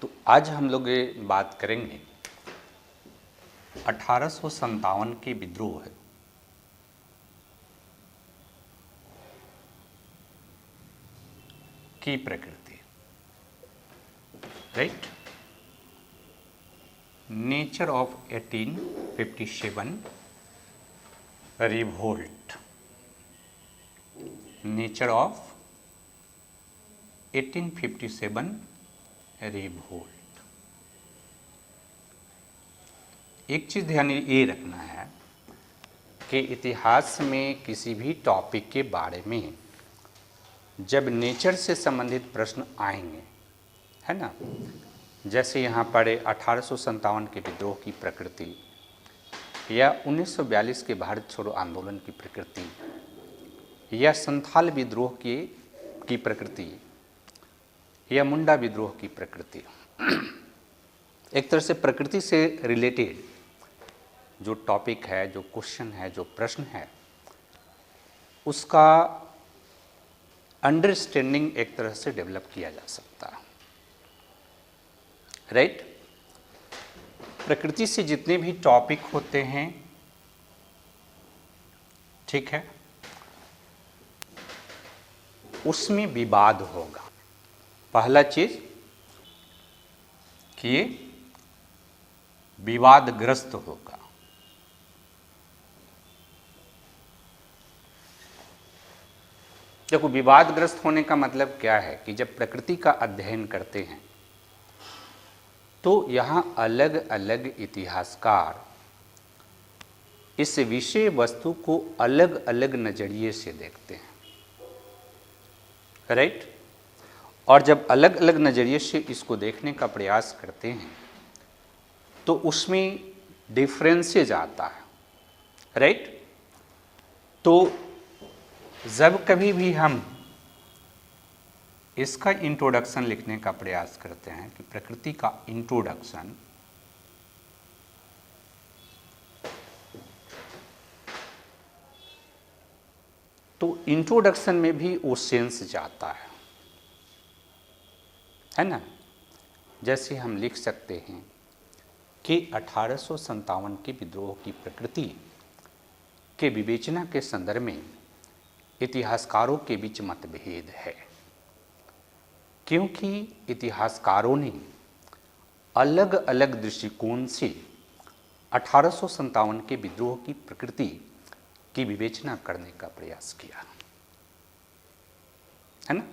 तो आज हम लोग ये बात करेंगे 1857 के विद्रोह की प्रकृति, right. Nature of 1857 revolt, nature of 1857 revolt. एक चीज़ ध्यान ये रखना है कि इतिहास में किसी भी टॉपिक के बारे में जब नेचर से संबंधित प्रश्न आएंगे, है ना, जैसे यहाँ पर 1857 के विद्रोह की प्रकृति या 1942 के भारत छोड़ो आंदोलन की प्रकृति या संथाल विद्रोह की प्रकृति या मुंडा विद्रोह की प्रकृति, एक तरह से प्रकृति से रिलेटेड जो टॉपिक है, जो क्वेश्चन है, जो प्रश्न है, उसका अंडरस्टैंडिंग एक तरह से डेवलप किया जा सकता है, राइट। प्रकृति से जितने भी टॉपिक होते हैं, ठीक है, उसमें विवाद होगा। पहला चीज कि ये विवादग्रस्त होगा। देखो, विवादग्रस्त होने का मतलब क्या है कि जब प्रकृति का अध्ययन करते हैं तो यहाँ अलग अलग इतिहासकार इस विषय वस्तु को अलग अलग नजरिए से देखते हैं, राइट। और जब अलग अलग नजरिए से इसको देखने का प्रयास करते हैं तो उसमें डिफरेंसेज आता है, राइट। तो जब कभी भी हम इसका इंट्रोडक्शन लिखने का प्रयास करते हैं कि प्रकृति का इंट्रोडक्शन, तो इंट्रोडक्शन में भी वो सेंस जाता है ना। जैसे हम लिख सकते हैं कि 1857 के विद्रोह की प्रकृति के विवेचना के संदर्भ में इतिहासकारों के बीच मतभेद है, क्योंकि इतिहासकारों ने अलग अलग दृष्टिकोण से 1857 के विद्रोह की प्रकृति की विवेचना करने का प्रयास किया, है ना।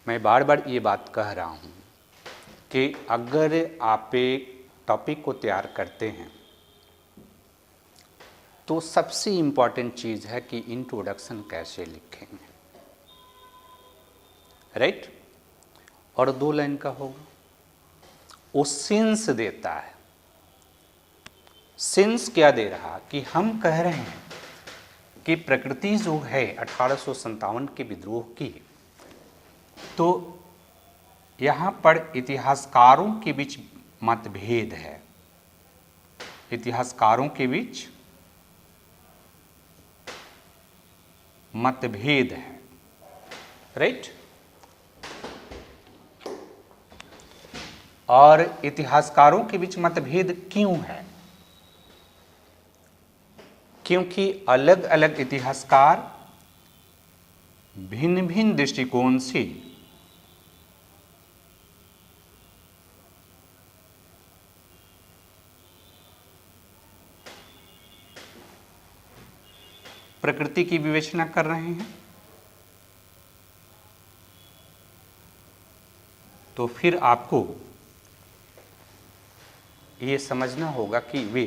मैं बार बार ये बात कह रहा हूँ कि अगर आप एक टॉपिक को तैयार करते हैं तो सबसे इम्पॉर्टेंट चीज़ है कि इंट्रोडक्शन कैसे लिखेंगे, राइट। और 2 लाइन का होगा, वो सेंस देता है। सेंस क्या दे रहा कि हम कह रहे हैं कि प्रकृति जो है 1857 के विद्रोह की, तो यहाँ पर इतिहासकारों के बीच मतभेद है, इतिहासकारों के बीच मतभेद है, राइट। और इतिहासकारों के बीच मतभेद क्यों है? क्योंकि अलग अलग इतिहासकार भिन्न भिन्न दृष्टिकोण से प्रकृति की विवेचना कर रहे हैं। तो फिर आपको ये समझना होगा कि वे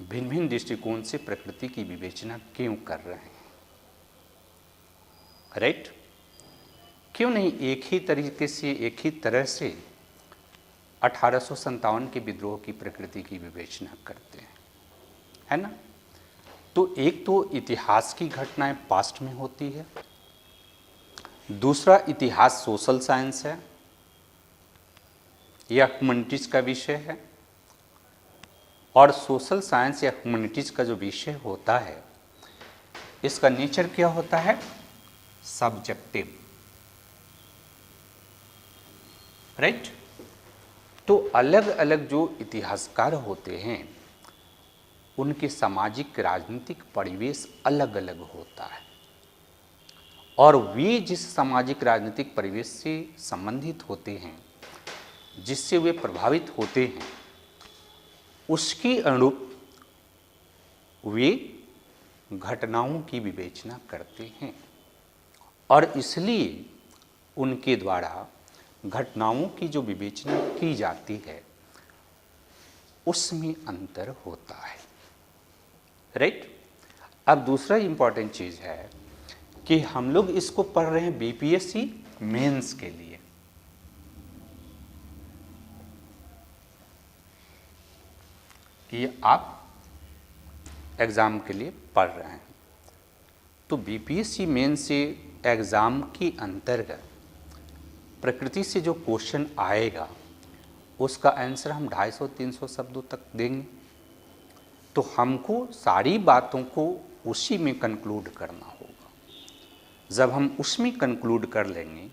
भिन्न भिन्न दृष्टिकोण से प्रकृति की विवेचना क्यों कर रहे हैं, राइट। क्यों नहीं एक ही तरीके से, एक ही तरह से 1857 के विद्रोह की प्रकृति की विवेचना करते हैं, है ना। तो एक तो इतिहास की घटनाएं पास्ट में होती है, दूसरा इतिहास सोशल साइंस है या ह्यूमैनिटीज का विषय है, और सोशल साइंस या ह्यूमैनिटीज का जो विषय होता है इसका नेचर क्या होता है? सब्जेक्टिव। राइट। तो अलग अलग जो इतिहासकार होते हैं उनके सामाजिक राजनीतिक परिवेश अलग अलग होता है, और वे जिस सामाजिक राजनीतिक परिवेश से संबंधित होते हैं, जिससे वे प्रभावित होते हैं, उसके अनुरूप वे घटनाओं की विवेचना करते हैं, और इसलिए उनके द्वारा घटनाओं की जो विवेचना की जाती है उसमें अंतर होता है। राइट। अब दूसरा इंपॉर्टेंट चीज़ है कि हम लोग इसको पढ़ रहे हैं बीपीएससी मेंस के लिए। ये आप एग्ज़ाम के लिए पढ़ रहे हैं, तो बीपीएससी मेंस से एग्ज़ाम के अंतर्गत प्रकृति से जो क्वेश्चन आएगा उसका आंसर हम 250-300 शब्दों तक देंगे। तो हमको सारी बातों को उसी में कंक्लूड करना होगा। जब हम उसमें कंक्लूड कर लेंगे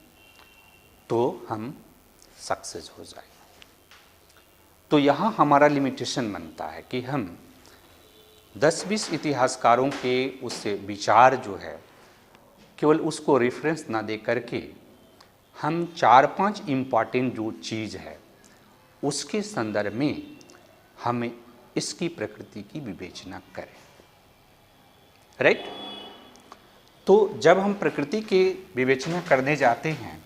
तो हम सक्सेस हो जाएंगे। तो यहाँ हमारा लिमिटेशन बनता है कि हम 10-20 इतिहासकारों के उससे विचार जो है केवल उसको रेफरेंस ना दे करके हम 4-5 इम्पॉर्टेंट जो चीज़ है उसके संदर्भ में हमें इसकी प्रकृति की विवेचना करें। राइट। तो जब हम प्रकृति की विवेचना करने जाते हैं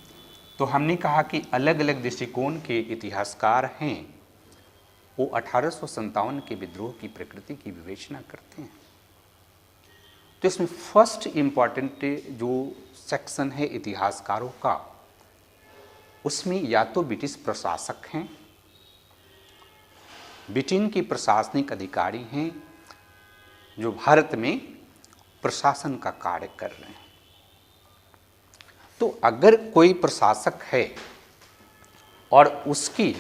तो हमने कहा कि अलग अलग दृष्टिकोण के इतिहासकार हैं, वो 1857 के विद्रोह की प्रकृति की विवेचना करते हैं। तो इसमें फर्स्ट इम्पॉर्टेंट जो सेक्शन है इतिहासकारों का, उसमें या तो ब्रिटिश प्रशासक हैं, ब्रिटेन के प्रशासनिक अधिकारी हैं जो भारत में प्रशासन का कार्य कर रहे हैं। तो अगर कोई प्रशासक है और उसकी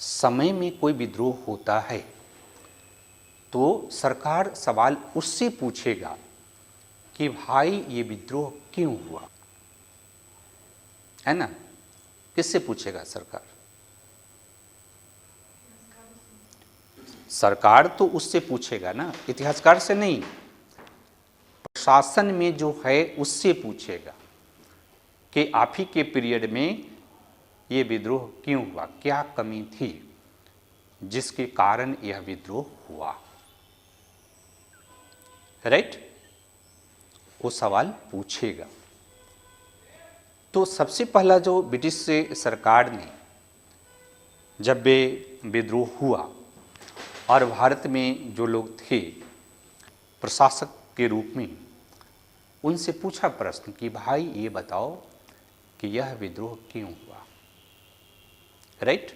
समय में कोई विद्रोह होता है तो सरकार सवाल उससे पूछेगा कि भाई ये विद्रोह क्यों हुआ, है ना। किससे पूछेगा सरकार? सरकार तो उससे पूछेगा ना, इतिहासकार से नहीं। प्रशासन में जो है उससे पूछेगा कि आप ही के पीरियड में ये विद्रोह क्यों हुआ, क्या कमी थी जिसके कारण यह विद्रोह हुआ। राइट। वो सवाल पूछेगा। तो सबसे पहला जो ब्रिटिश से सरकार ने जब वे विद्रोह हुआ और भारत में जो लोग थे प्रशासक के रूप में, उनसे पूछा प्रश्न कि भाई ये बताओ कि यह विद्रोह क्यों हुआ। राइट।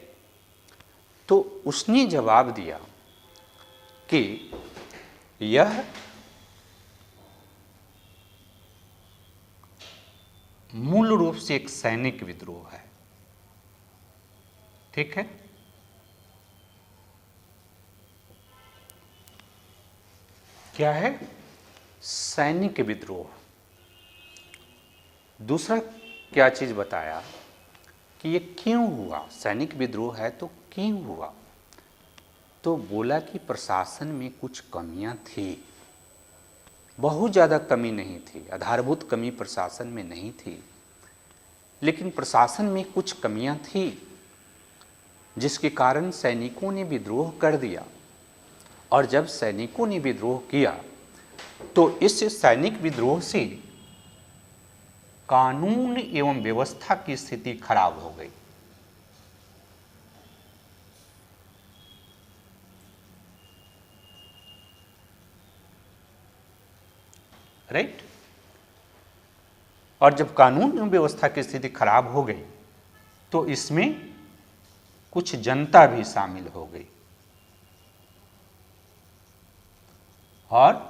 तो उसने जवाब दिया कि यह मूल रूप से एक सैनिक विद्रोह है। ठीक है। क्या है? सैनिक विद्रोह। दूसरा क्या चीज बताया कि ये क्यों हुआ, सैनिक विद्रोह है तो क्यों हुआ। तो बोला कि प्रशासन में कुछ कमियां थी, बहुत ज़्यादा कमी नहीं थी, आधारभूत कमी प्रशासन में नहीं थी, लेकिन प्रशासन में कुछ कमियां थी जिसके कारण सैनिकों ने विद्रोह कर दिया। और जब सैनिकों ने विद्रोह किया तो इस सैनिक विद्रोह से कानून एवं व्यवस्था की स्थिति खराब हो गई। राइट। और जब कानून एवं व्यवस्था की स्थिति खराब हो गई तो इसमें कुछ जनता भी शामिल हो गई, और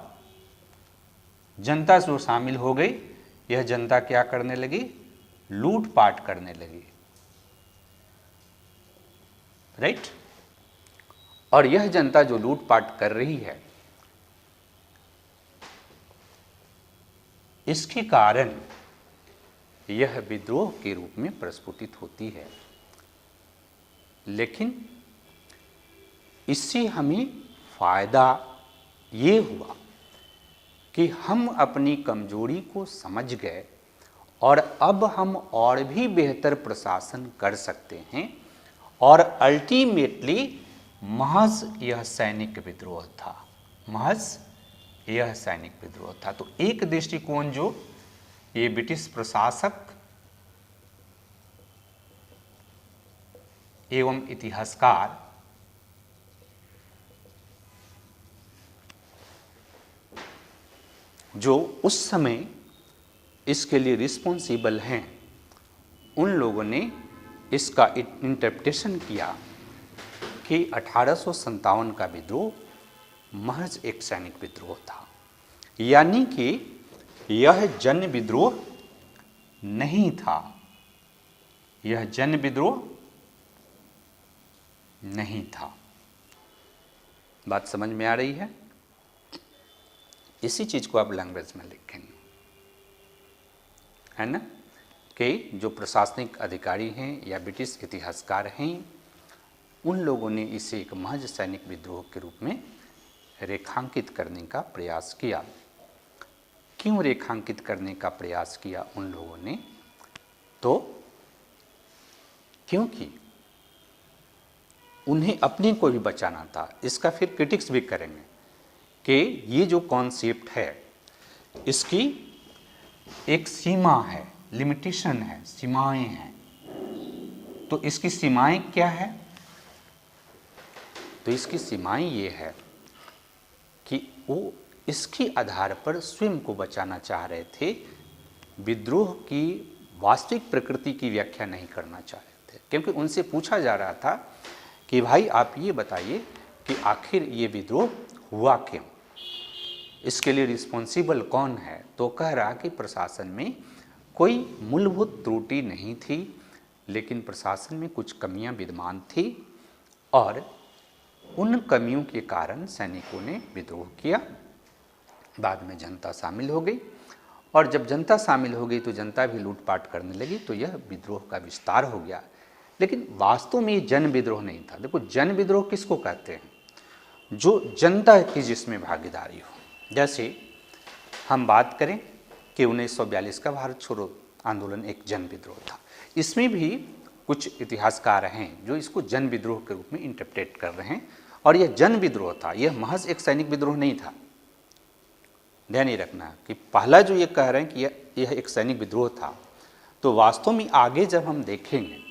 जनता जो शामिल हो गई, यह जनता क्या करने लगी? लूटपाट करने लगी। राइट। और यह जनता जो लूटपाट कर रही है, इसके कारण यह विद्रोह के रूप में प्रस्फुटित होती है। लेकिन इससे हमें फायदा ये हुआ कि हम अपनी कमजोरी को समझ गए और अब हम और भी बेहतर प्रशासन कर सकते हैं। और अल्टीमेटली महज यह सैनिक विद्रोह था, महज यह सैनिक विद्रोह था। तो एक दृष्टिकोण जो ये ब्रिटिश प्रशासक एवं इतिहासकार जो उस समय इसके लिए रिस्पॉन्सिबल हैं, उन लोगों ने इसका इंटरप्रिटेशन किया कि 1857 का विद्रोह महज एक सैनिक विद्रोह था, यानी कि यह जन विद्रोह नहीं था, यह जन विद्रोह नहीं था। बात समझ में आ रही है? इसी चीज को आप लैंग्वेज में लिखेंगे, है ना, कि जो प्रशासनिक अधिकारी हैं या ब्रिटिश इतिहासकार हैं, उन लोगों ने इसे एक महज सैनिक विद्रोह के रूप में रेखांकित करने का प्रयास किया। क्यों रेखांकित करने का प्रयास किया उन लोगों ने? तो क्योंकि उन्हें अपने को भी बचाना था। इसका फिर क्रिटिक्स भी करेंगे कि ये जो कॉन्सेप्ट है इसकी एक सीमा है, लिमिटेशन है, सीमाएं हैं। तो इसकी सीमाएं क्या है? तो इसकी सीमाएं ये है कि वो इसके आधार पर स्वयं को बचाना चाह रहे थे, विद्रोह की वास्तविक प्रकृति की व्याख्या नहीं करना चाह रहे थे। क्योंकि उनसे पूछा जा रहा था कि भाई आप ये बताइए कि आखिर ये विद्रोह हुआ क्यों, इसके लिए रिस्पॉन्सिबल कौन है? तो कह रहा कि प्रशासन में कोई मूलभूत त्रुटि नहीं थी, लेकिन प्रशासन में कुछ कमियां विद्यमान थी और उन कमियों के कारण सैनिकों ने विद्रोह किया। बाद में जनता शामिल हो गई और जब जनता शामिल हो गई तो जनता भी लूटपाट करने लगी, तो यह विद्रोह का विस्तार हो गया। लेकिन वास्तव में ये जन विद्रोह नहीं था। देखो, जन विद्रोह किसको कहते हैं? जो जनता की जिसमें भागीदारी हो। जैसे हम बात करें कि 1942 का भारत छोड़ो आंदोलन एक जन विद्रोह था। इसमें भी कुछ इतिहासकार हैं जो इसको जन विद्रोह के रूप में इंटरप्रेट कर रहे हैं, और यह जन विद्रोह था, यह महज एक सैनिक विद्रोह नहीं था। ध्यान ये रखना कि पहला जो ये कह रहे हैं कि यह एक सैनिक विद्रोह था, तो वास्तव में आगे जब हम देखेंगे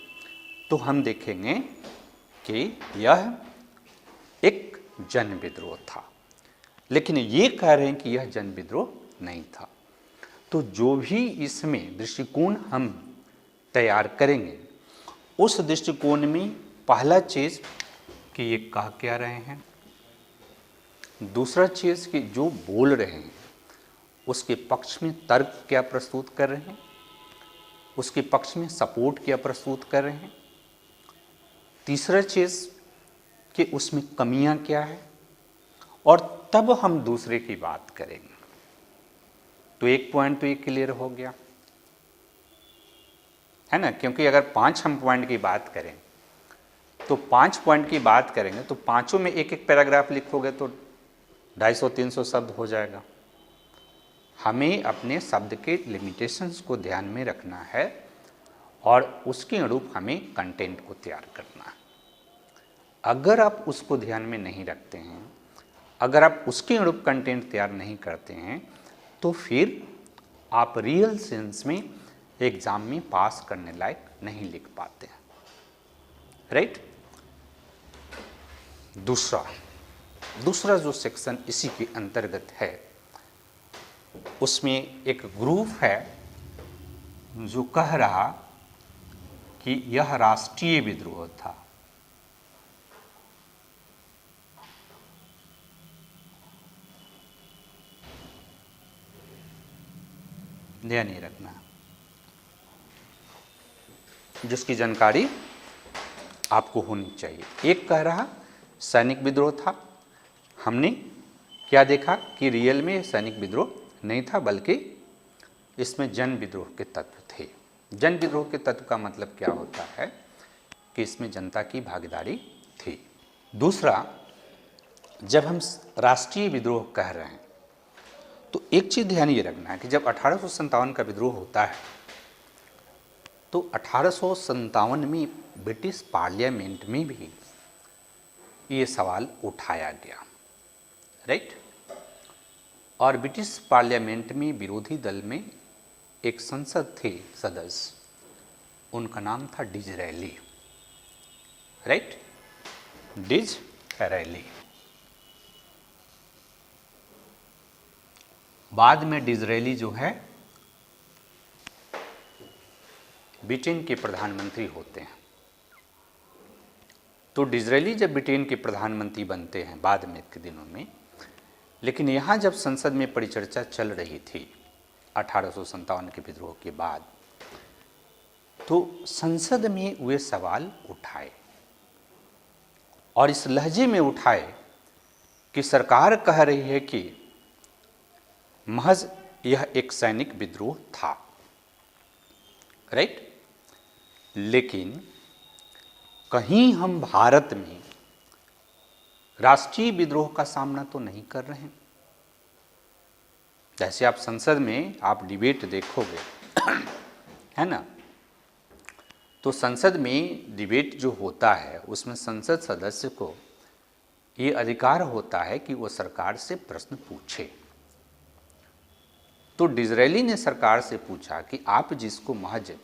तो हम देखेंगे कि यह एक जन विद्रोह था। लेकिन ये कह रहे हैं कि यह जन विद्रोह नहीं था। तो जो भी इसमें दृष्टिकोण हम तैयार करेंगे, उस दृष्टिकोण में पहला चीज कि ये कह क्या रहे हैं, दूसरा चीज कि जो बोल रहे हैं उसके पक्ष में तर्क क्या प्रस्तुत कर रहे हैं, उसके पक्ष में सपोर्ट क्या प्रस्तुत कर रहे हैं, तीसरा चीज कि उसमें कमियां क्या है, और तब हम दूसरे की बात करेंगे। तो एक पॉइंट तो ये क्लियर हो गया, है ना। क्योंकि अगर 5 हम पॉइंट की बात करें तो 5 पॉइंट की बात करेंगे तो पांचों में एक एक पैराग्राफ लिखोगे तो 250-300 शब्द हो जाएगा। हमें अपने शब्द के लिमिटेशंस को ध्यान में रखना है और उसके अनुरूप हमें कंटेंट को तैयार करना है। अगर आप उसको ध्यान में नहीं रखते हैं, अगर आप उसके अनुरूप कंटेंट तैयार नहीं करते हैं, तो फिर आप रियल सेंस में एग्जाम में पास करने लायक नहीं लिख पाते हैं, राइट। दूसरा जो सेक्शन इसी के अंतर्गत है, उसमें एक ग्रुप है जो कह रहा कि यह राष्ट्रीय विद्रोह था। ध्यान नहीं रखना, जिसकी जानकारी आपको होनी चाहिए। एक कह रहा सैनिक विद्रोह था। हमने क्या देखा कि रियल में सैनिक विद्रोह नहीं था, बल्कि इसमें जन विद्रोह के तत्व थे। जन विद्रोह के तत्व का मतलब क्या होता है कि इसमें जनता की भागीदारी थी। दूसरा, जब हम राष्ट्रीय विद्रोह कह रहे हैं तो एक चीज़ ध्यान ये रखना है कि जब 1857 का विद्रोह होता है तो 1857 में ब्रिटिश पार्लियामेंट में भी ये सवाल उठाया गया, राइट। और ब्रिटिश पार्लियामेंट में विरोधी दल में एक संसद थे सदस्य, उनका नाम था डिज़रेली, राइट, डिज़रेली। बाद में डिज़रेली जो है ब्रिटेन के प्रधानमंत्री होते हैं। तो डिज़रेली जब ब्रिटेन के प्रधानमंत्री बनते हैं बाद में के दिनों में, लेकिन यहाँ जब संसद में परिचर्चा चल रही थी 1857 के विद्रोह के बाद, तो संसद में वे सवाल उठाए और इस लहजे में उठाए कि सरकार कह रही है कि महज यह एक सैनिक विद्रोह था, राइट, लेकिन कहीं हम भारत में राष्ट्रीय विद्रोह का सामना तो नहीं कर रहे हैं। जैसे आप संसद में आप डिबेट देखोगे है ना, तो संसद में डिबेट जो होता है उसमें संसद सदस्य को ये अधिकार होता है कि वो सरकार से प्रश्न पूछे। तो डिज़रेली ने सरकार से पूछा कि आप जिसको महज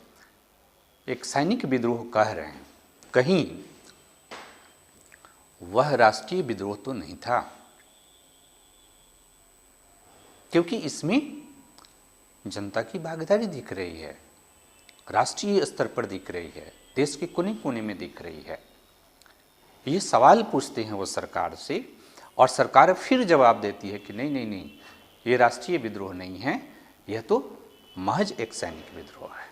एक सैनिक विद्रोह कह रहे हैं, कहीं वह राष्ट्रीय विद्रोह तो नहीं था, क्योंकि इसमें जनता की भागीदारी दिख रही है, राष्ट्रीय स्तर पर दिख रही है, देश के कोने कोने में दिख रही है। ये सवाल पूछते हैं वो सरकार से और सरकार फिर जवाब देती है कि नहीं नहीं नहीं, ये राष्ट्रीय विद्रोह नहीं है, यह तो महज एक सैनिक विद्रोह है,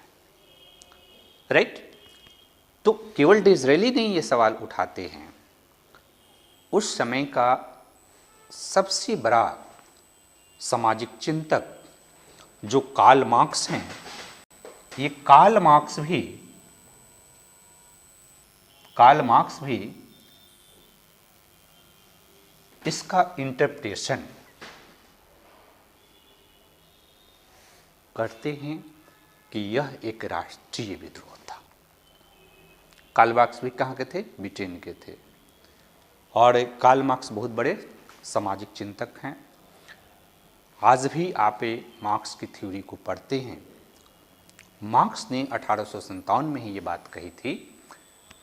राइट। तो केवल डिज़रेली नहीं ये सवाल उठाते हैं, उस समय का सबसे बड़ा सामाजिक चिंतक जो कार्ल मार्क्स हैं, ये कार्ल मार्क्स भी इसका इंटरप्रिटेशन करते हैं कि यह एक राष्ट्रीय विद्रोह था। कार्ल मार्क्स भी कहाँ के थे? ब्रिटेन के थे। और कार्ल मार्क्स बहुत बड़े सामाजिक चिंतक हैं। आज भी आप मार्क्स की थ्योरी को पढ़ते हैं, मार्क्स ने 1857 में ही ये बात कही थी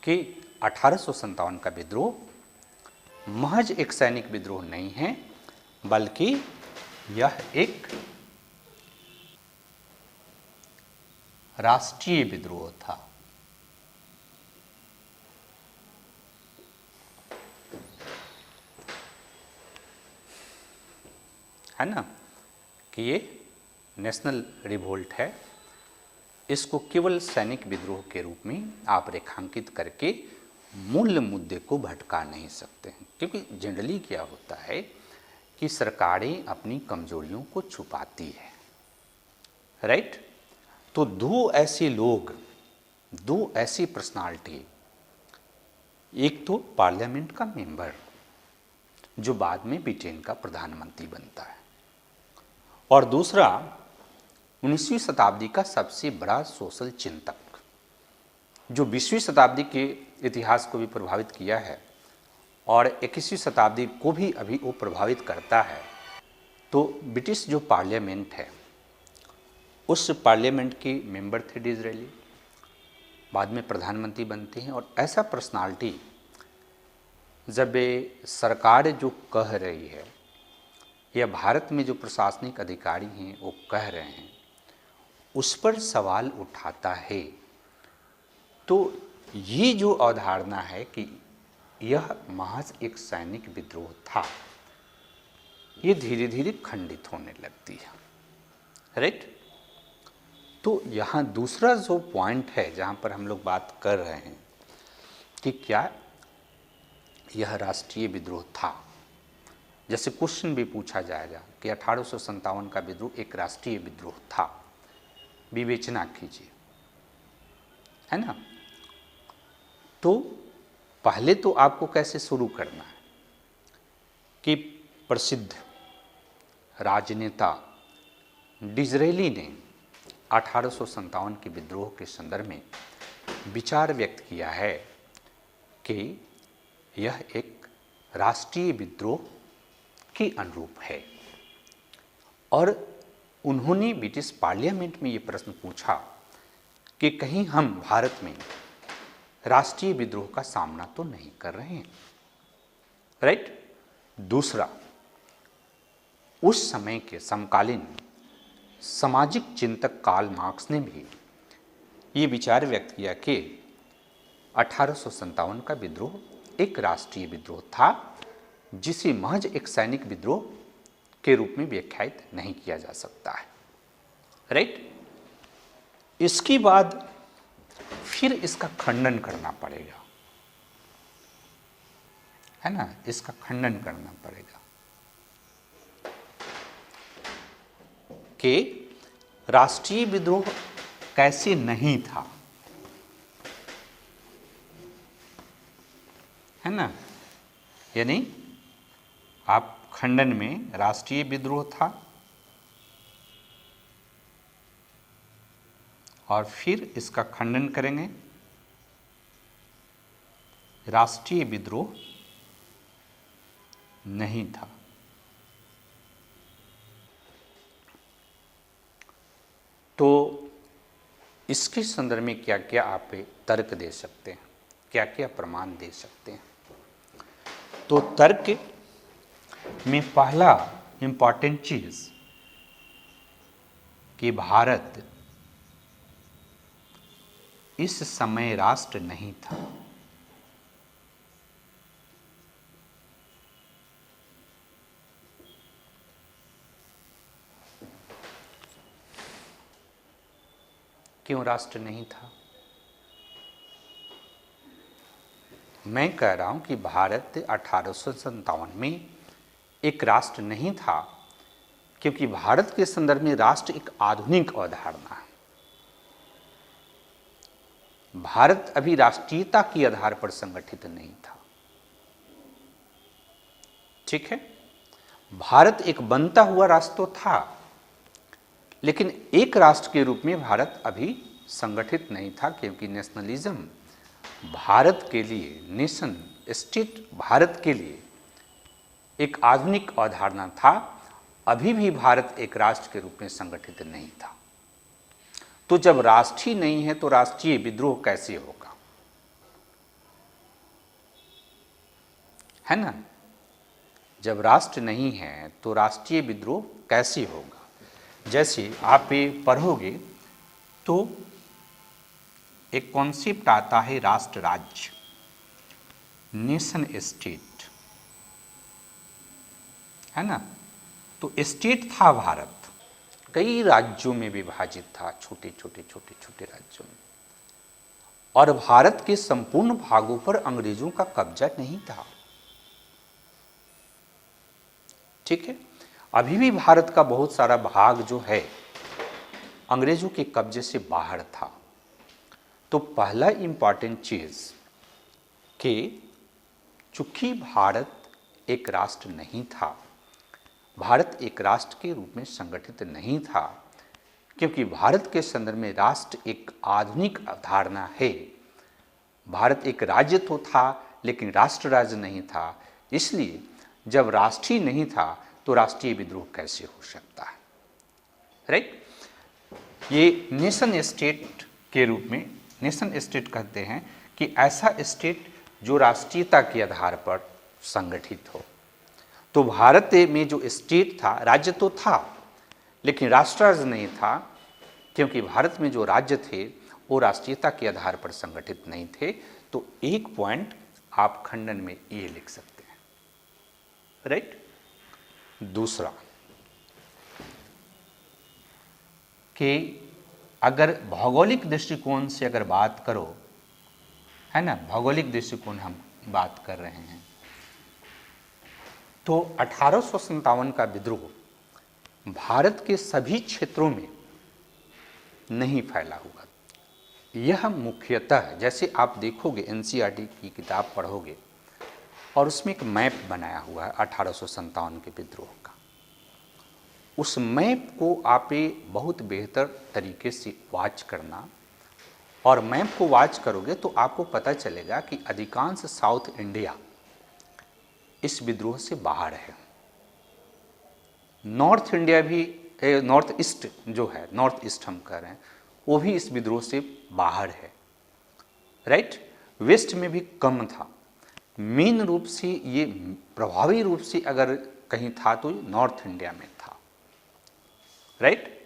कि 1857 का विद्रोह महज एक सैनिक विद्रोह नहीं है, बल्कि यह एक राष्ट्रीय विद्रोह था। है ना, कि ये नेशनल रिवोल्ट है। इसको केवल सैनिक विद्रोह के रूप में आप रेखांकित करके मूल मुद्दे को भटका नहीं सकते हैं, क्योंकि जनरली क्या होता है कि सरकारें अपनी कमजोरियों को छुपाती है, राइट। तो दो ऐसे लोग, दो ऐसी पर्सनालिटी, एक तो पार्लियामेंट का मेंबर जो बाद में ब्रिटेन का प्रधानमंत्री बनता है, और दूसरा 19वीं शताब्दी का सबसे बड़ा सोशल चिंतक जो 20वीं शताब्दी के इतिहास को भी प्रभावित किया है और 21वीं शताब्दी को भी अभी वो प्रभावित करता है। तो ब्रिटिश जो पार्लियामेंट है, उस पार्लियामेंट के मेंबर थे डिज़रेली, बाद में प्रधानमंत्री बनते हैं। और ऐसा पर्सनालिटी जब सरकार जो कह रही है या भारत में जो प्रशासनिक अधिकारी हैं वो कह रहे हैं, उस पर सवाल उठाता है, तो ये जो अवधारणा है कि यह महज एक सैनिक विद्रोह था, ये धीरे धीरे खंडित होने लगती है, राइट। तो यहाँ दूसरा जो पॉइंट है जहाँ पर हम लोग बात कर रहे हैं कि क्या यह राष्ट्रीय विद्रोह था, जैसे क्वेश्चन भी पूछा जाएगा कि 1857 का विद्रोह एक राष्ट्रीय विद्रोह था, विवेचना कीजिए। है ना। तो पहले तो आपको कैसे शुरू करना है कि प्रसिद्ध राजनेता डिज़रेली ने 1857 के विद्रोह के संदर्भ में विचार व्यक्त किया है कि यह एक राष्ट्रीय विद्रोह के अनुरूप है, और उन्होंने ब्रिटिश पार्लियामेंट में ये प्रश्न पूछा कि कहीं हम भारत में राष्ट्रीय विद्रोह का सामना तो नहीं कर रहे हैं, राइट। दूसरा, उस समय के समकालीन सामाजिक चिंतक कार्ल मार्क्स ने भी ये विचार व्यक्त किया कि 1857 का विद्रोह एक राष्ट्रीय विद्रोह था, जिसे महज एक सैनिक विद्रोह के रूप में व्याख्यायित नहीं किया जा सकता है, राइट। इसके बाद फिर इसका खंडन करना पड़ेगा, है ना, इसका खंडन करना पड़ेगा कि राष्ट्रीय विद्रोह कैसे नहीं था, है ना। यानी आप खंडन में राष्ट्रीय विद्रोह था और फिर इसका खंडन करेंगे राष्ट्रीय विद्रोह नहीं था। तो इसके संदर्भ में क्या क्या आप तर्क दे सकते हैं, क्या क्या प्रमाण दे सकते हैं। तो तर्क में पहला इंपॉर्टेंट चीज कि भारत इस समय राष्ट्र नहीं था। क्यों राष्ट्र नहीं था? मैं कह रहा हूं कि भारत 1857 में एक राष्ट्र नहीं था क्योंकि भारत के संदर्भ में राष्ट्र एक आधुनिक अवधारणा है। भारत अभी राष्ट्रीयता के आधार पर संगठित नहीं था, ठीक है। भारत एक बनता हुआ राष्ट्र तो था, लेकिन एक राष्ट्र के रूप में भारत अभी संगठित नहीं था, क्योंकि नेशनलिज्म भारत के लिए, नेशन स्टेट भारत के लिए एक आधुनिक अवधारणा था। अभी भी भारत एक राष्ट्र के रूप में संगठित नहीं था। तो जब राष्ट्र ही नहीं है तो राष्ट्रीय विद्रोह कैसे होगा, है ना। जब राष्ट्र नहीं है तो राष्ट्रीय विद्रोह कैसे होगा। जैसे आप ये पढ़ोगे तो एक कॉन्सेप्ट आता है राष्ट्र राज्य, नेशन स्टेट, है ना। तो स्टेट था भारत, कई राज्यों में विभाजित था, छोटे छोटे राज्यों में, और भारत के संपूर्ण भागों पर अंग्रेजों का कब्जा नहीं था, ठीक है। अभी भी भारत का बहुत सारा भाग जो है अंग्रेजों के कब्जे से बाहर था। तो पहला इंपॉर्टेंट चीज कि चूंकि भारत एक राष्ट्र नहीं था, भारत एक राष्ट्र के रूप में संगठित नहीं था, क्योंकि भारत के संदर्भ में राष्ट्र एक आधुनिक अवधारणा है। भारत एक राज्य तो था लेकिन राष्ट्र राज्य नहीं था। इसलिए जब राष्ट्र ही नहीं था तो राष्ट्रीय विद्रोह कैसे हो सकता है, राइट। ये नेशन स्टेट के रूप में, नेशन स्टेट कहते हैं कि ऐसा स्टेट जो राष्ट्रीयता के आधार पर संगठित हो। तो भारत में जो स्टेट था, राज्य तो था लेकिन राष्ट्र राज्य नहीं था, क्योंकि भारत में जो राज्य थे वो राष्ट्रीयता के आधार पर संगठित नहीं थे। तो एक पॉइंट आप खंडन में ये लिख सकते हैं, राइट। दूसरा कि अगर भौगोलिक दृष्टिकोण से अगर बात करो, है ना, भौगोलिक दृष्टिकोण हम बात कर रहे हैं, तो 1857 का विद्रोह भारत के सभी क्षेत्रों में नहीं फैला हुआ। यह मुख्यतः, जैसे आप देखोगे एनसीईआरटी की किताब पढ़ोगे और उसमें एक मैप बनाया हुआ है 1857 के विद्रोह का। उस मैप को आप बहुत बेहतर तरीके से वॉच करना, और मैप को वॉच करोगे तो आपको पता चलेगा कि अधिकांश साउथ इंडिया इस विद्रोह से बाहर है। नॉर्थ इंडिया भी, नॉर्थ ईस्ट जो है, नॉर्थ ईस्ट हम कह रहे हैं, वो भी इस विद्रोह से बाहर है, राइट। वेस्ट में भी कम था। मेन रूप से ये प्रभावी रूप से अगर कहीं था तो नॉर्थ इंडिया में था, राइट।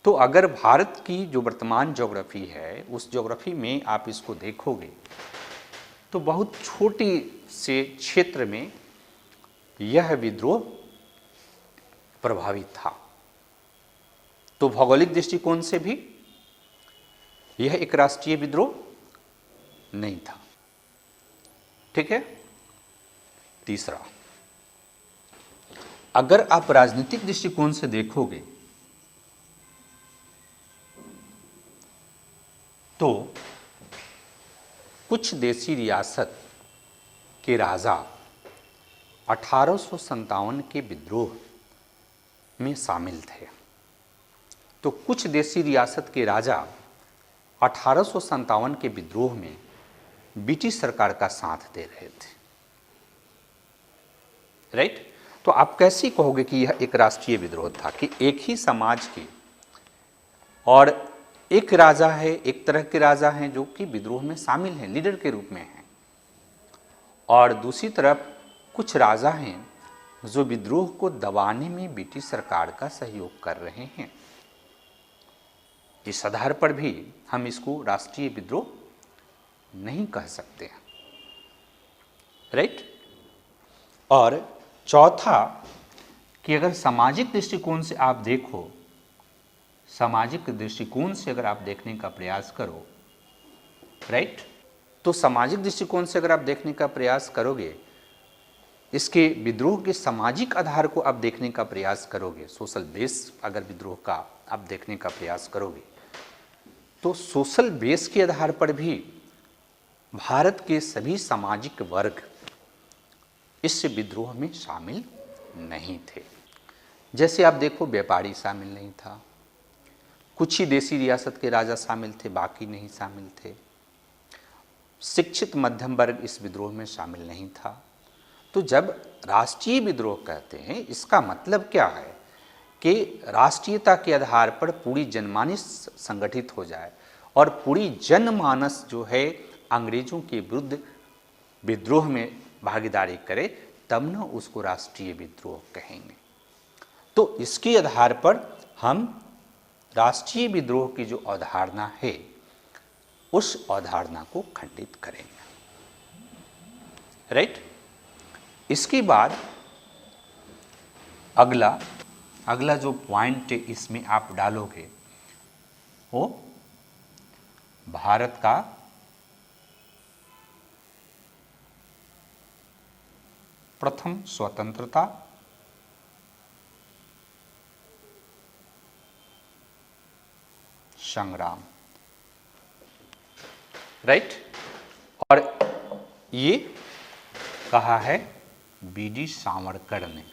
तो अगर भारत की जो वर्तमान ज्योग्राफी है, उस ज्योग्राफी में आप इसको देखोगे तो बहुत छोटी से क्षेत्र में यह विद्रोह प्रभावित था। तो भौगोलिक दृष्टिकोण से भी यह एक राष्ट्रीय विद्रोह नहीं था, ठीक है। तीसरा, अगर आप राजनीतिक दृष्टिकोण से देखोगे तो कुछ देशी रियासत के राजा 1857 के विद्रोह में शामिल थे। तो कुछ देशी रियासत के राजा 1857 के विद्रोह में ब्रिटिश सरकार का साथ दे रहे थे, राइट। तो आप कैसे कहोगे कि यह एक राष्ट्रीय विद्रोह था कि एक ही समाज के और एक राजा है, एक तरह के राजा हैं जो कि विद्रोह में शामिल हैं, लीडर के रूप में हैं, और दूसरी तरफ कुछ राजा हैं जो विद्रोह को दबाने में ब्रिटिश सरकार का सहयोग कर रहे हैं। इस आधार पर भी हम इसको राष्ट्रीय विद्रोह नहीं कह सकते हैं, राइट। और चौथा कि अगर सामाजिक दृष्टिकोण से आप देखो, सामाजिक दृष्टिकोण से अगर आप देखने का प्रयास करो, राइट, तो सामाजिक दृष्टिकोण से अगर आप देखने का प्रयास करोगे, इसके विद्रोह के सामाजिक आधार को आप देखने का प्रयास करोगे, सोशल बेस अगर विद्रोह का आप देखने का प्रयास करोगे, तो सोशल बेस के आधार पर भी भारत के सभी सामाजिक वर्ग इस विद्रोह में शामिल नहीं थे। जैसे आप देखो, व्यापारी शामिल नहीं था, कुछ ही देशी रियासत के राजा शामिल थे, बाकी नहीं शामिल थे। शिक्षित मध्यम वर्ग इस विद्रोह में शामिल नहीं था। तो जब राष्ट्रीय विद्रोह कहते हैं, इसका मतलब क्या है कि राष्ट्रीयता के आधार पर पूरी जनमानस संगठित हो जाए और पूरी जनमानस जो है अंग्रेजों के विरुद्ध विद्रोह में भागीदारी करे, तब न उसको राष्ट्रीय विद्रोह कहेंगे। तो इसके आधार पर हम राष्ट्रीय विद्रोह की जो अवधारणा है, उस अवधारणा को खंडित करेंगे, राइट। इसके बाद अगला जो पॉइंट इसमें आप डालोगे वो भारत का प्रथम स्वतंत्रता संग्राम, राइट। और ये कहा है बीडी सावरकर ने।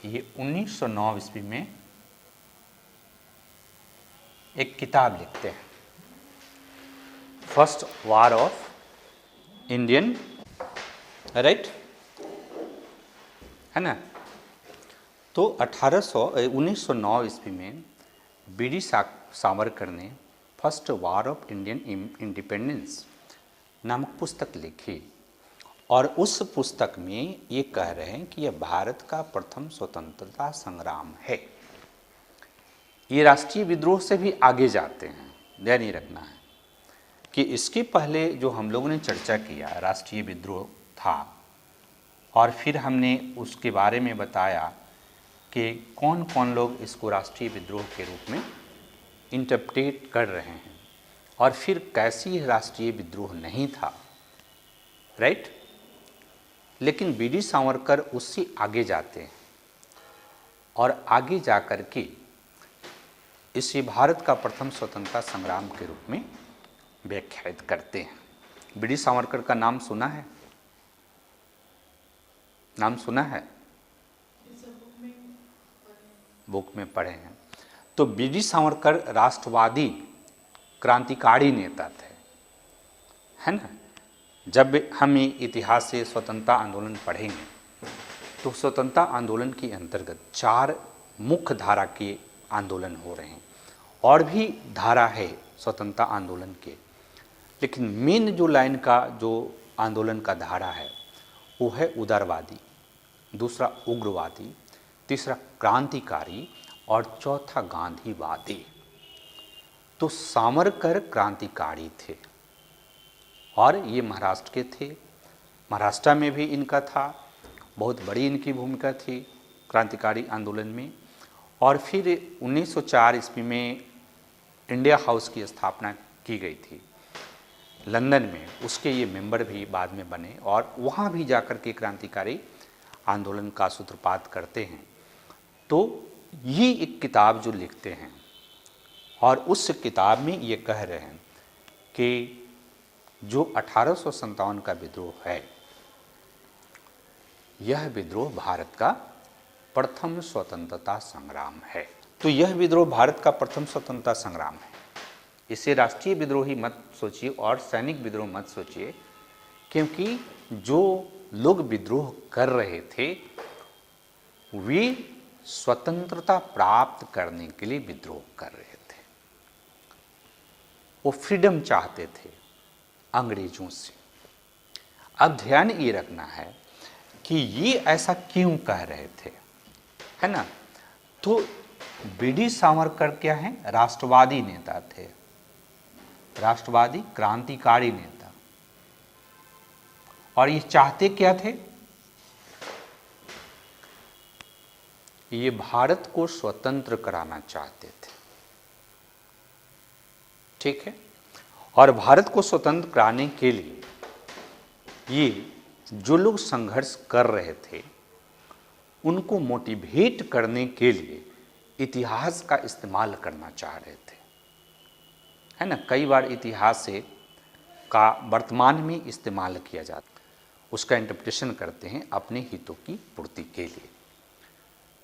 ये 1909 ईस्वी में एक किताब लिखते हैं, first war of Indian, right, है ना। तो 1909 ईस्वी में बीडी सावरकर ने first war of Indian independence नामक पुस्तक लिखी, और उस पुस्तक में ये कह रहे हैं कि यह भारत का प्रथम स्वतंत्रता संग्राम है। ये राष्ट्रीय विद्रोह से भी आगे जाते हैं, ध्यान नहीं रखना है कि इसके पहले जो हम लोगों ने चर्चा किया राष्ट्रीय विद्रोह था, और फिर हमने उसके बारे में बताया कि कौन कौन लोग इसको राष्ट्रीय विद्रोह के रूप में इंटरप्रेट कर रहे हैं, और फिर कैसी राष्ट्रीय विद्रोह नहीं था, राइट। लेकिन बीडी सावरकर उससे आगे जाते हैं और आगे जाकर के इसे भारत का प्रथम स्वतंत्रता संग्राम के रूप में व्याख्यायित करते हैं। बीडी सावरकर का नाम सुना है? नाम सुना है? बुक में पढ़े हैं। तो बीडी सावरकर राष्ट्रवादी क्रांतिकारी नेता थे, है ना। जब हम इतिहास से स्वतंत्रता आंदोलन पढ़ेंगे तो स्वतंत्रता आंदोलन के अंतर्गत 4 मुख्य धारा के आंदोलन हो रहे हैं, और भी धारा है स्वतंत्रता आंदोलन के, लेकिन मेन जो लाइन का जो आंदोलन का धारा है वो है उदारवादी, दूसरा उग्रवादी, तीसरा क्रांतिकारी और चौथा गांधीवादी। तो सावरकर क्रांतिकारी थे और ये महाराष्ट्र के थे। महाराष्ट्र में भी इनका था, बहुत बड़ी इनकी भूमिका थी क्रांतिकारी आंदोलन में। और फिर 1904 ईस्वी में इंडिया हाउस की स्थापना की गई थी लंदन में, उसके ये मेंबर भी बाद में बने और वहाँ भी जाकर के क्रांतिकारी आंदोलन का सूत्रपात करते हैं। तो ये एक किताब जो लिखते हैं और उस किताब में ये कह रहे हैं कि जो 1857 का विद्रोह है, यह विद्रोह भारत का प्रथम स्वतंत्रता संग्राम है। तो यह विद्रोह भारत का प्रथम स्वतंत्रता संग्राम है। इसे राष्ट्रीय विद्रोही मत सोचिए और सैनिक विद्रोह मत सोचिए, क्योंकि जो लोग विद्रोह कर रहे थे वे स्वतंत्रता प्राप्त करने के लिए विद्रोह कर रहे थे। वो फ्रीडम चाहते थे अंग्रेजों से। अब ध्यान ये रखना है कि ये ऐसा क्यों कह रहे थे, है ना। तो बीडी सावरकर क्या है? राष्ट्रवादी नेता थे, राष्ट्रवादी क्रांतिकारी नेता। और ये चाहते क्या थे? ये भारत को स्वतंत्र कराना चाहते थे, ठीक है। और भारत को स्वतंत्र कराने के लिए ये जो लोग संघर्ष कर रहे थे उनको मोटिवेट करने के लिए इतिहास का इस्तेमाल करना चाह रहे थे, है ना। कई बार इतिहास से का वर्तमान में इस्तेमाल किया जाता, उसका इंटरप्रिटेशन करते हैं अपने हितों की पूर्ति के लिए।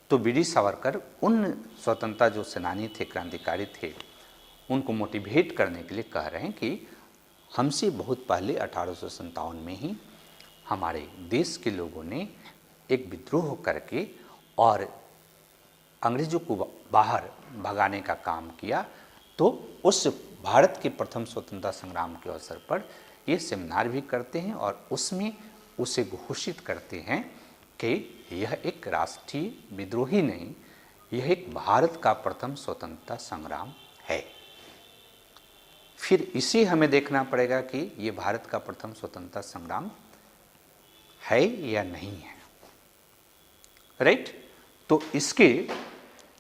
तो बीडी सावरकर उन स्वतंत्रता जो सेनानी थे, क्रांतिकारी थे, उनको मोटिवेट करने के लिए कह रहे हैं कि हमसे बहुत पहले 1857 में ही हमारे देश के लोगों ने एक विद्रोह करके और अंग्रेजों को बाहर भगाने का काम किया। तो उस भारत के प्रथम स्वतंत्रता संग्राम के अवसर पर ये सेमिनार भी करते हैं और उसमें उसे घोषित करते हैं कि यह एक राष्ट्रीय विद्रोह ही नहीं, यह एक भारत का प्रथम स्वतंत्रता संग्राम है। फिर इसे हमें देखना पड़ेगा कि ये भारत का प्रथम स्वतंत्रता संग्राम है या नहीं है, राइट। तो इसके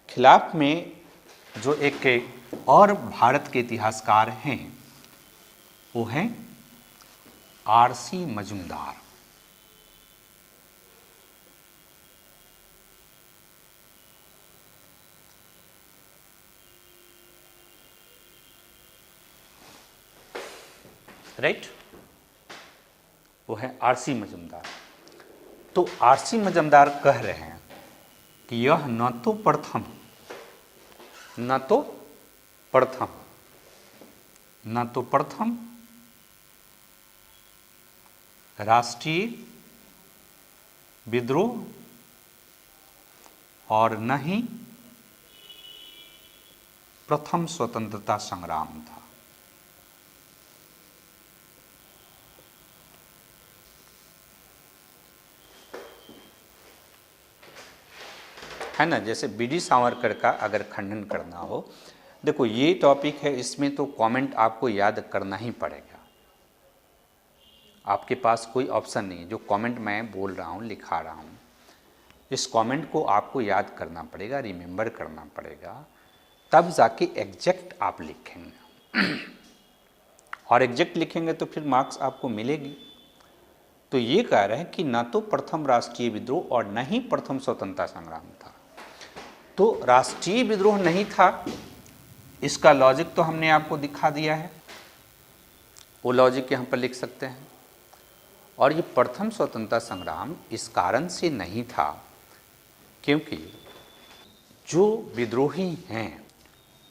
खिलाफ में जो एक और भारत के इतिहासकार हैं वो हैं आरसी मजूमदार। राइट, वो है आरसी मजूमदार। तो आरसी मजूमदार कह रहे हैं कि यह न तो प्रथम राष्ट्रीय विद्रोह और न ही प्रथम स्वतंत्रता संग्राम था। है ना। जैसे बीडी सावरकर का अगर खंडन करना हो, देखो ये टॉपिक है, इसमें तो कमेंट आपको याद करना ही पड़ेगा। आपके पास कोई ऑप्शन नहीं है। जो कमेंट मैं बोल रहा हूँ, लिखा रहा हूँ, इस कमेंट को आपको याद करना पड़ेगा, रिमेंबर करना पड़ेगा, तब जाके एग्जैक्ट आप लिखेंगे। और एग्जैक्ट लिखेंगे तो फिर मार्क्स आपको मिलेगी। तो ये कह रहे हैं कि न तो प्रथम राष्ट्रीय विद्रोह और न ही प्रथम स्वतंत्रता संग्राम था। तो राष्ट्रीय विद्रोह नहीं था, इसका लॉजिक तो हमने आपको दिखा दिया है, वो लॉजिक यहाँ पर लिख सकते हैं। और ये प्रथम स्वतंत्रता संग्राम इस कारण से नहीं था क्योंकि जो विद्रोही हैं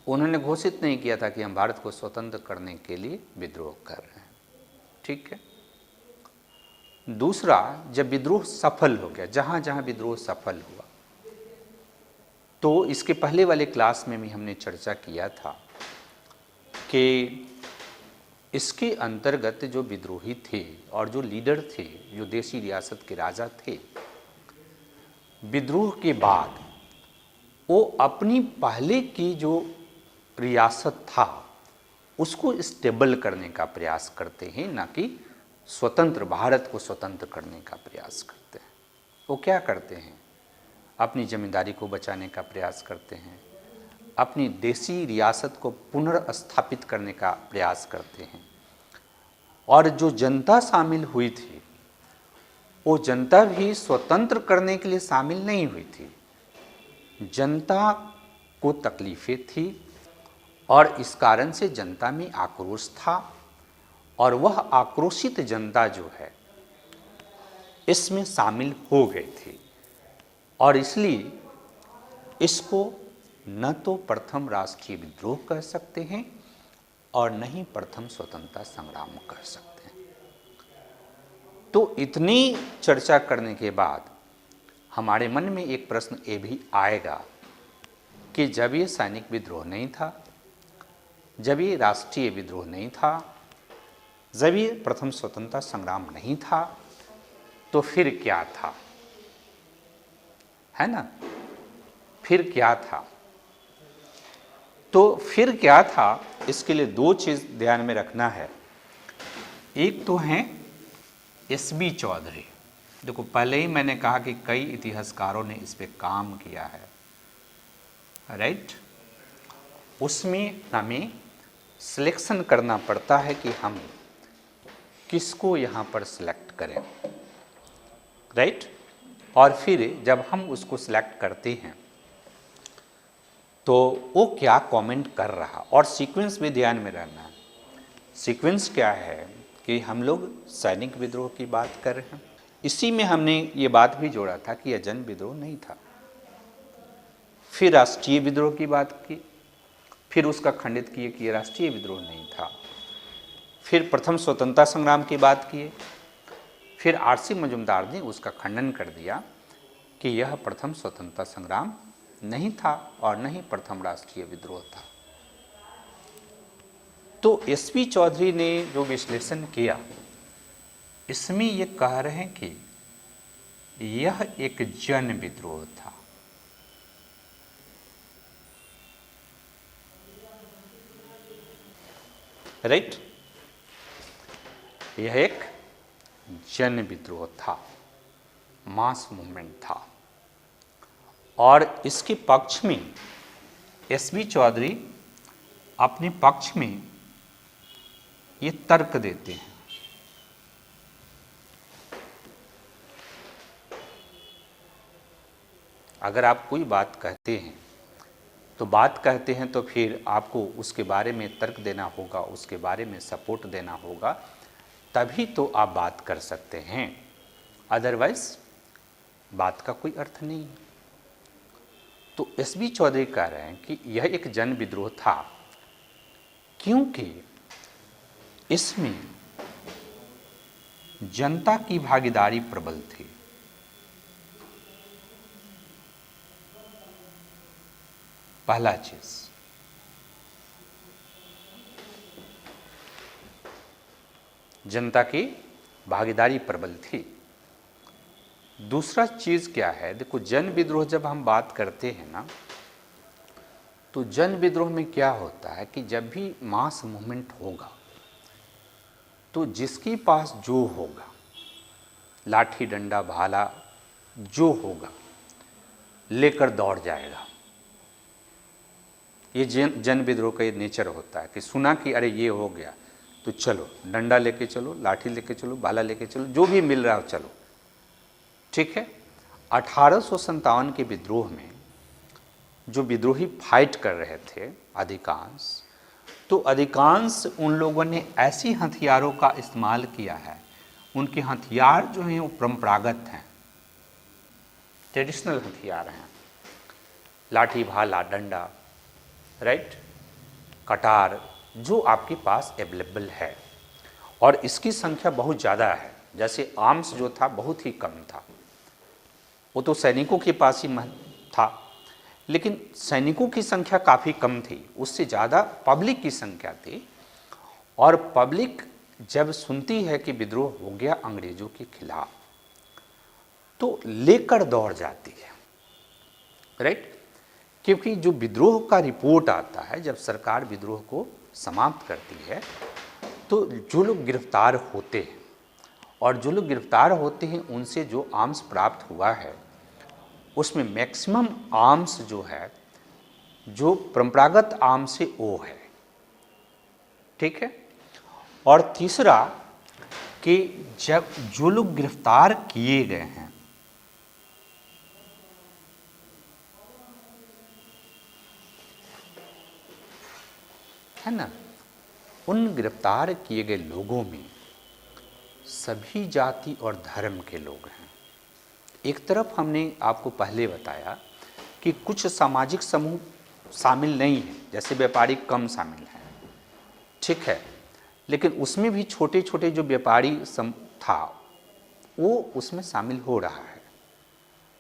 उन्होंने घोषित नहीं किया था कि हम भारत को स्वतंत्र करने के लिए विद्रोह कर रहे हैं। ठीक है। दूसरा, जब विद्रोह सफल हो गया, जहाँ जहाँ विद्रोह सफल हुआ, तो इसके पहले वाले क्लास में भी हमने चर्चा किया था कि इसके अंतर्गत जो विद्रोही थे और जो लीडर थे, जो देशी रियासत के राजा थे, विद्रोह के बाद वो अपनी पहले की जो रियासत था उसको स्टेबल करने का प्रयास करते हैं, ना कि स्वतंत्र भारत को स्वतंत्र करने का प्रयास करते हैं। वो क्या करते हैं? अपनी जमींदारी को बचाने का प्रयास करते हैं, अपनी देशी रियासत को पुनर्स्थापित करने का प्रयास करते हैं। और जो जनता शामिल हुई थी वो जनता भी स्वतंत्र करने के लिए शामिल नहीं हुई थी। जनता को तकलीफ़ें थी और इस कारण से जनता में आक्रोश था और वह आक्रोशित जनता जो है इसमें शामिल हो गई थी और इसलिए इसको न तो प्रथम राष्ट्रीय विद्रोह कह सकते हैं और न ही प्रथम स्वतंत्रता संग्राम कह सकते हैं। तो इतनी चर्चा करने के बाद हमारे मन में एक प्रश्न ये भी आएगा कि जब ये सैनिक विद्रोह नहीं था, जब ये राष्ट्रीय विद्रोह नहीं था, जब ये प्रथम स्वतंत्रता संग्राम नहीं था, तो फिर क्या था? है ना? फिर क्या था? तो फिर क्या था, इसके लिए दो चीज़ ध्यान में रखना है। एक तो हैं एस.बी. चौधरी। देखो, पहले ही मैंने कहा कि कई इतिहासकारों ने इस पे काम किया है, राइट। उसमें हमें सिलेक्शन करना पड़ता है कि हम किसको यहाँ पर सिलेक्ट करें, राइट। और फिर जब हम उसको सिलेक्ट करते हैं तो वो क्या कमेंट कर रहा, और सीक्वेंस भी ध्यान में रहना है। सीक्वेंस क्या है कि हम लोग सैनिक विद्रोह की बात कर रहे हैं, इसी में हमने ये बात भी जोड़ा था कि यह जन विद्रोह नहीं था। फिर राष्ट्रीय विद्रोह की बात की, फिर उसका खंडित किए कि यह राष्ट्रीय विद्रोह नहीं था। फिर प्रथम स्वतंत्रता संग्राम की बात किए, फिर आर.सी. मजूमदार ने उसका खंडन कर दिया कि यह प्रथम स्वतंत्रता संग्राम नहीं था और न ही प्रथम राष्ट्रीय विद्रोह था। तो एस.पी. चौधरी ने जो विश्लेषण किया, इसमें ये कह रहे हैं कि यह एक जन विद्रोह था। राइट, यह एक जन विद्रोह था, मास मूवमेंट था। और इसके पक्ष में एस.बी. चौधरी अपने पक्ष में ये तर्क देते हैं। अगर आप कोई बात कहते हैं तो फिर आपको उसके बारे में तर्क देना होगा, उसके बारे में सपोर्ट देना होगा, तभी तो आप बात कर सकते हैं, अदरवाइज बात का कोई अर्थ नहीं है। तो एस.बी. चौधरी कह रहे हैं कि यह एक जन विद्रोह था क्योंकि इसमें जनता की भागीदारी प्रबल थी। पहला चीज, जनता की भागीदारी प्रबल थी। दूसरा चीज क्या है, देखो, जन विद्रोह जब हम बात करते हैं ना, तो जन विद्रोह में क्या होता है कि जब भी मास मूवमेंट होगा तो जिसके पास जो होगा, लाठी डंडा भाला जो होगा, लेकर दौड़ जाएगा। ये जन विद्रोह का ये नेचर होता है कि सुना कि अरे ये हो गया तो चलो डंडा लेके चलो, लाठी लेके चलो, भाला लेके चलो, जो भी मिल रहा हो चलो। ठीक है। 1857 के विद्रोह में जो विद्रोही फाइट कर रहे थे अधिकांश, तो अधिकांश उन लोगों ने ऐसी हथियारों का इस्तेमाल किया है, उनके हथियार जो हैं वो परंपरागत हैं, ट्रेडिशनल हथियार हैं। लाठी, भाला, डंडा, राइट, कटार, जो आपके पास अवेलेबल है, और इसकी संख्या बहुत ज़्यादा है। जैसे आर्म्स जो था बहुत ही कम था, वो तो सैनिकों के पास ही था, लेकिन सैनिकों की संख्या काफ़ी कम थी, उससे ज़्यादा पब्लिक की संख्या थी। और पब्लिक जब सुनती है कि विद्रोह हो गया अंग्रेज़ों के खिलाफ, तो लेकर दौड़ जाती है, राइट। क्योंकि जो विद्रोह का रिपोर्ट आता है, जब सरकार विद्रोह को समाप्त करती है, तो जो लोग गिरफ्तार होते हैं, और जो लोग गिरफ्तार होते हैं उनसे जो आर्म्स प्राप्त हुआ है, उसमें मैक्सिमम आर्म्स जो है, जो परंपरागत आर्म्स से वो है। ठीक है। और तीसरा कि जब जो लोग गिरफ्तार किए गए हैं, है ना, उन गिरफ्तार किए गए लोगों में सभी जाति और धर्म के लोग हैं। एक तरफ हमने आपको पहले बताया कि कुछ सामाजिक समूह शामिल नहीं है, जैसे व्यापारी कम शामिल हैं, ठीक है, लेकिन उसमें भी छोटे छोटे जो व्यापारी था वो उसमें शामिल हो रहा है,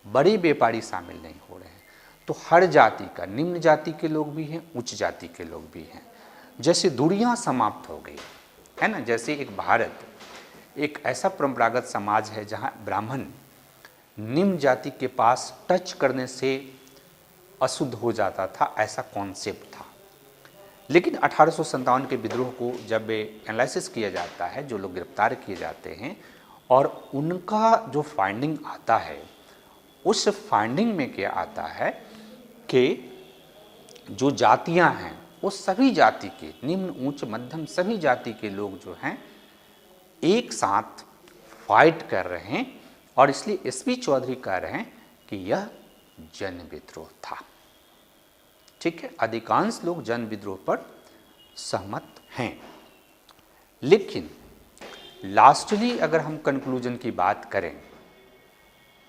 बड़े व्यापारी शामिल नहीं हो रहे हैं। तो हर जाति का, निम्न जाति के लोग भी हैं, उच्च जाति के लोग भी हैं। जैसे दूरियां समाप्त हो गई है ना, जैसे एक भारत एक ऐसा परंपरागत समाज है जहां ब्राह्मण निम्न जाति के पास टच करने से अशुद्ध हो जाता था, ऐसा कॉन्सेप्ट था। लेकिन 1857 के विद्रोह को जब एनालिसिस किया जाता है, जो लोग गिरफ्तार किए जाते हैं, और उनका जो फाइंडिंग आता है, उस फाइंडिंग में क्या आता है कि जो जातियां हैं वो सभी जाति के, निम्न उच्च मध्यम सभी जाति के लोग जो हैं एक साथ फाइट कर रहे हैं। और इसलिए एसपी चौधरी कह रहे हैं कि यह जन विद्रोह था। ठीक है, अधिकांश लोग जन विद्रोह पर सहमत हैं। लेकिन लास्टली अगर हम कंक्लूजन की बात करें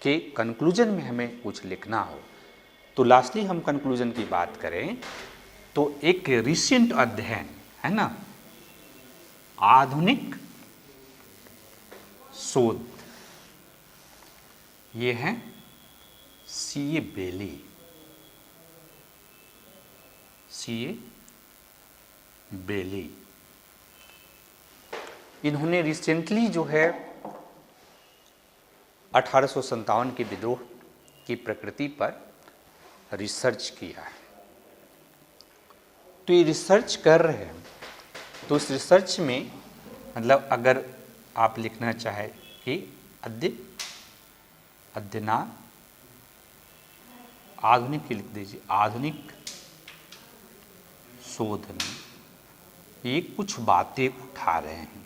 कि कंक्लूजन में हमें कुछ लिखना हो, तो लास्टली हम कंक्लूजन की बात करें तो एक रिसेंट अध्ययन है ना, आधुनिक शोध, ये है सीए बेली, सीए बेली। इन्होंने रिसेंटली जो है 1857 के विद्रोह की प्रकृति पर रिसर्च किया है। तो ये रिसर्च कर रहे हैं, तो इस रिसर्च में मतलब अगर आप लिखना चाहे कि अध्ययना आधुनिक लिख दीजिए, आधुनिक शोध में ये कुछ बातें उठा रहे हैं।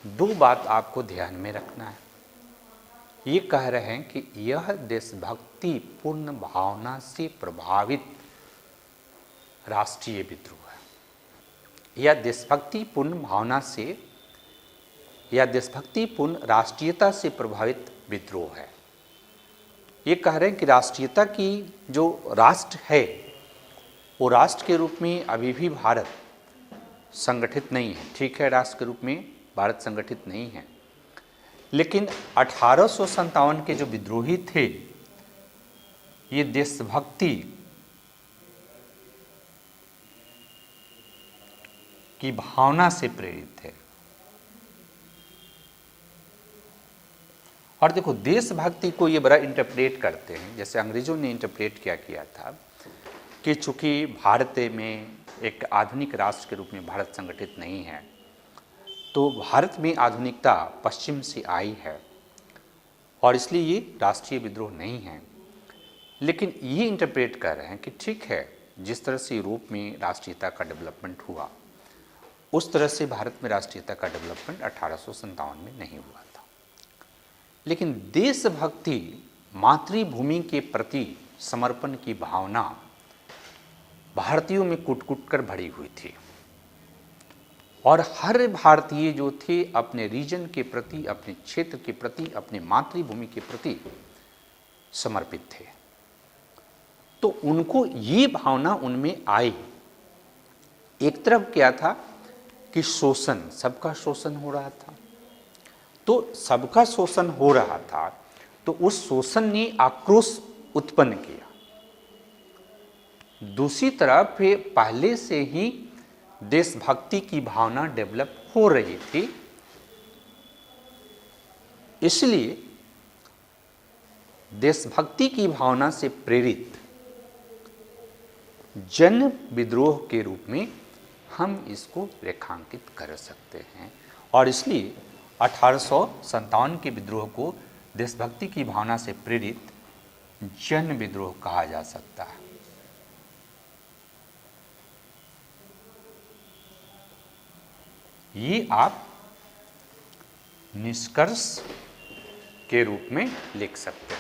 दो बात आपको ध्यान में रखना है। ये कह रहे हैं कि यह देशभक्ति पूर्ण भावना से प्रभावित राष्ट्रीय विद्रोह है। यह देशभक्ति पूर्ण भावना से या देशभक्ति पूर्ण राष्ट्रीयता से प्रभावित विद्रोह है। ये कह रहे हैं कि राष्ट्रीयता की जो राष्ट्र है, वो राष्ट्र के रूप में अभी भी भारत संगठित नहीं है। ठीक है, राष्ट्र के रूप में भारत संगठित नहीं है, लेकिन 1857 के जो विद्रोही थे, ये देशभक्ति की भावना से प्रेरित थे। और देखो, देशभक्ति को ये बड़ा इंटरप्रेट करते हैं, जैसे अंग्रेजों ने इंटरप्रेट क्या किया था कि चूंकि भारत में एक आधुनिक राष्ट्र के रूप में भारत संगठित नहीं है, तो भारत में आधुनिकता पश्चिम से आई है और इसलिए ये राष्ट्रीय विद्रोह नहीं है। लेकिन ये इंटरप्रेट कर रहे हैं कि ठीक है, जिस तरह से यूरोप में राष्ट्रीयता का डेवलपमेंट हुआ उस तरह से भारत में राष्ट्रीयता का डेवलपमेंट 1857 में नहीं हुआ था। लेकिन देशभक्ति, मातृभूमि के प्रति समर्पण की भावना भारतीयों में कुट-कुट कर भरी हुई थी और हर भारतीय जो थे अपने रीजन के प्रति, अपने क्षेत्र के प्रति, अपने मातृभूमि के प्रति समर्पित थे। तो उनको ये भावना उनमें आई। एक तरफ क्या था कि शोषण, सबका शोषण हो रहा था, तो सबका शोषण हो रहा था, तो उस शोषण ने आक्रोश उत्पन्न किया। दूसरी तरफ पहले से ही देशभक्ति की भावना डेवलप हो रही थी, इसलिए देशभक्ति की भावना से प्रेरित जन विद्रोह के रूप में हम इसको रेखांकित कर सकते हैं। और इसलिए 1857 के विद्रोह को देशभक्ति की भावना से प्रेरित जन विद्रोह कहा जा सकता है। ये आप निष्कर्ष के रूप में लिख सकते हैं।